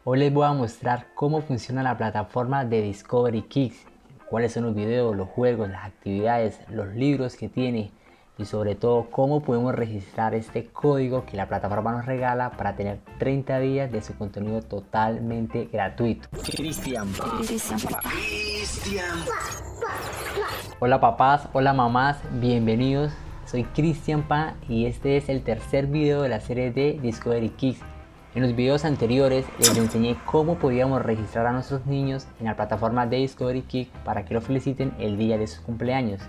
Hoy les voy a mostrar cómo funciona la plataforma de Discovery Kids, cuáles son los videos, los juegos, las actividades, los libros que tiene y sobre todo cómo podemos registrar este código que la plataforma nos regala para tener 30 días de su contenido totalmente gratuito. Cristian. Hola papás, hola mamás, bienvenidos. Soy Cristian Pa y este es el tercer video de la serie de Discovery Kids. En los videos anteriores les enseñé cómo podíamos registrar a nuestros niños en la plataforma de Discovery Kids para que los feliciten el día de sus cumpleaños.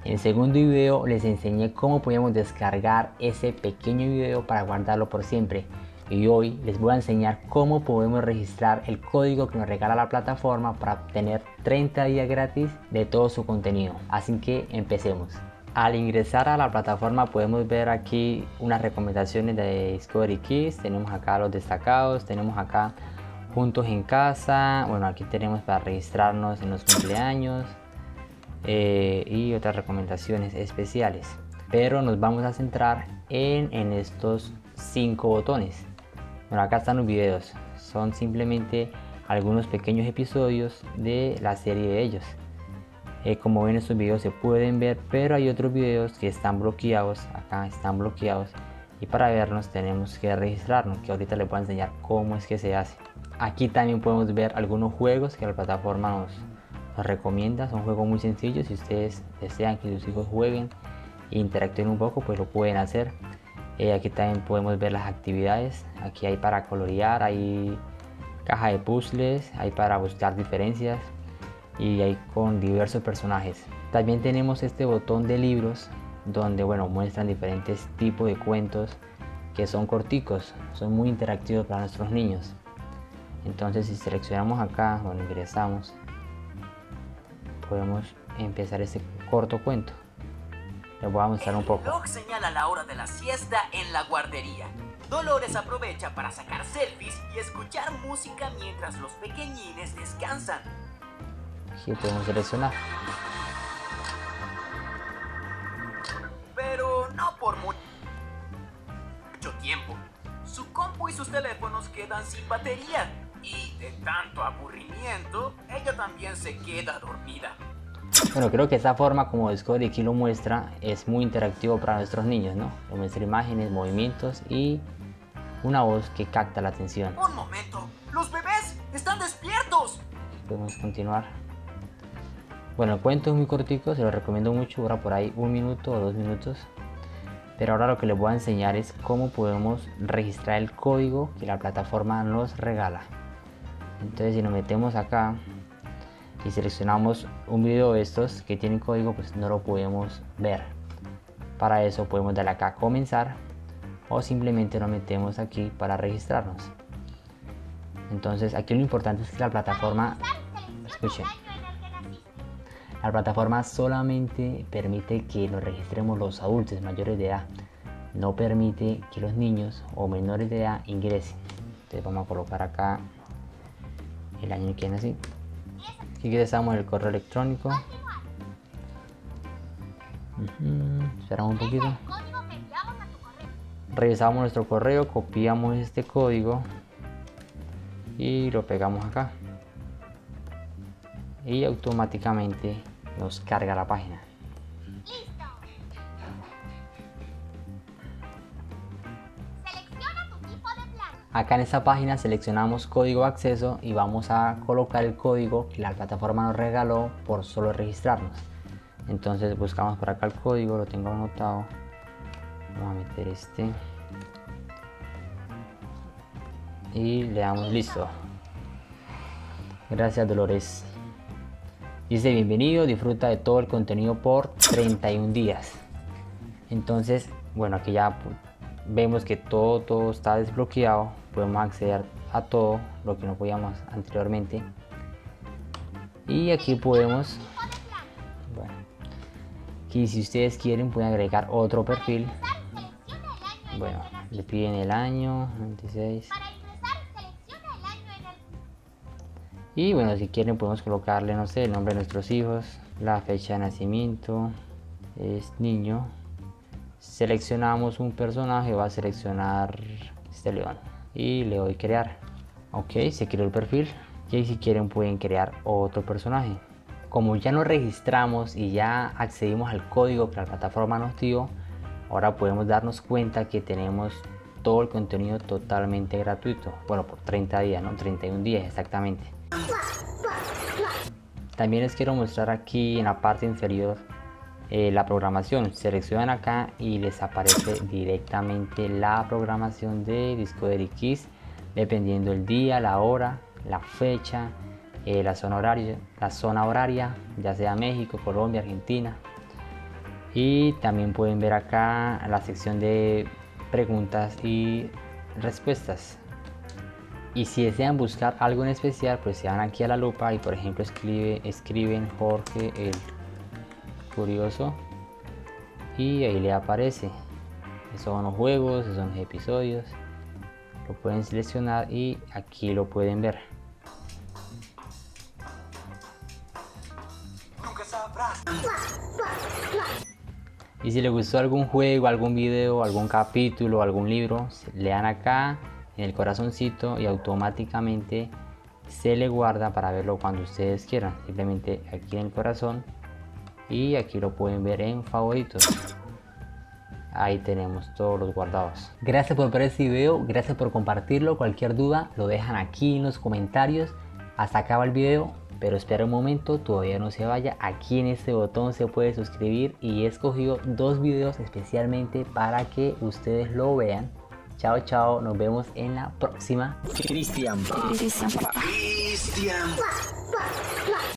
En el segundo video les enseñé cómo podíamos descargar ese pequeño video para guardarlo por siempre. Y hoy les voy a enseñar cómo podemos registrar el código que nos regala la plataforma para obtener 30 días gratis de todo su contenido. Así que empecemos. Al ingresar a la plataforma podemos ver aquí unas recomendaciones de Discovery Kids. Tenemos acá los destacados, tenemos acá juntos en casa. Bueno, aquí tenemos para registrarnos en los cumpleaños y otras recomendaciones especiales. Pero nos vamos a centrar en estos 5 botones. Bueno, acá están los videos. Son simplemente algunos pequeños episodios de la serie de ellos. Como ven, estos videos se pueden ver, pero hay otros videos que están bloqueados. Acá están bloqueados y para verlos tenemos que registrarnos, que ahorita les voy a enseñar cómo es que se hace. Aquí también podemos ver algunos juegos que la plataforma nos recomienda. Son juegos muy sencillos. Si ustedes desean que sus hijos jueguen e interactúen un poco, pues lo pueden hacer. Aquí también podemos ver las actividades. Aquí hay para colorear, hay caja de puzzles, hay para buscar diferencias y hay con diversos personajes. También tenemos este botón de libros donde muestran diferentes tipos de cuentos que son corticos, son muy interactivos para nuestros niños. Entonces si seleccionamos acá, ingresamos, podemos empezar este corto cuento. Les voy a mostrar un poco. El reloj señala la hora de la siesta en la guardería. Dolores aprovecha para sacar selfies y escuchar música mientras los pequeñines descansan. Aquí podemos seleccionar. Pero no por mucho tiempo. Su compu y sus teléfonos quedan sin batería. Y de tanto aburrimiento, ella también se queda dormida. Bueno, creo que esta forma como Discovery aquí lo muestra es muy interactivo para nuestros niños, ¿no? Nos muestra imágenes, movimientos y una voz que capta la atención. ¡Un momento! ¡Los bebés están despiertos! Podemos continuar. Bueno, el cuento es muy cortico, se lo recomiendo mucho, dura por ahí 1 minuto o 2 minutos. Pero ahora lo que les voy a enseñar es cómo podemos registrar el código que la plataforma nos regala. Entonces si nos metemos acá y seleccionamos un video de estos que tienen código, pues no lo podemos ver. Para eso podemos darle acá a comenzar o simplemente nos metemos aquí para registrarnos. Entonces aquí lo importante es que la plataforma, escuchen, la plataforma solamente permite que nos registremos los adultos mayores de edad, no permite que los niños o menores de edad ingresen. Entonces vamos a colocar acá el año que nací. Aquí ingresamos el correo electrónico. Esperamos un poquito. Revisamos nuestro correo, copiamos este código y lo pegamos acá. Y automáticamente nos carga la página. ¡Listo! Selecciona tu tipo de plan. Acá en esta página seleccionamos código de acceso y vamos a colocar el código que la plataforma nos regaló por solo registrarnos. Entonces buscamos por acá el código, lo tengo anotado. Vamos a meter este y le damos listo. Gracias, Dolores. Dice: bienvenido, disfruta de todo el contenido por 31 días. Entonces, aquí ya vemos que todo está desbloqueado. Podemos acceder a todo lo que no podíamos anteriormente. Y aquí podemos, aquí si ustedes quieren pueden agregar otro perfil. Le piden el año 26. Y si quieren podemos colocarle, no sé, el nombre de nuestros hijos, la fecha de nacimiento, es niño. Seleccionamos un personaje, va a seleccionar este león y le doy crear. Ok, se creó el perfil y si quieren pueden crear otro personaje. Como ya nos registramos y ya accedimos al código que la plataforma nos dio, ahora podemos darnos cuenta que tenemos todo el contenido totalmente gratuito. Bueno, por 30 días, ¿no? 31 días exactamente. También les quiero mostrar aquí en la parte inferior la programación. Seleccionan acá y les aparece directamente la programación de Discovery Kids, dependiendo el día, la hora, la fecha, la zona horaria, ya sea México, Colombia, Argentina. Y también pueden ver acá la sección de preguntas y respuestas. Y si desean buscar algo en especial, pues se van aquí a la lupa y por ejemplo escriben Jorge el Curioso y ahí le aparece. Esos son los juegos, esos son los episodios. Lo pueden seleccionar y aquí lo pueden ver. Y si les gustó algún juego, algún video, algún capítulo, algún libro, le dan acá en el corazoncito y automáticamente se le guarda para verlo cuando ustedes quieran. Simplemente aquí en el corazón y aquí lo pueden ver en favoritos. Ahí tenemos todos los guardados. Gracias por ver este video, gracias por compartirlo. Cualquier duda lo dejan aquí en los comentarios. Hasta acá va el video, pero espera un momento, todavía no se vaya. Aquí en este botón se puede suscribir y he escogido 2 videos especialmente para que ustedes lo vean. Chao, chao, nos vemos en la próxima. Cristian.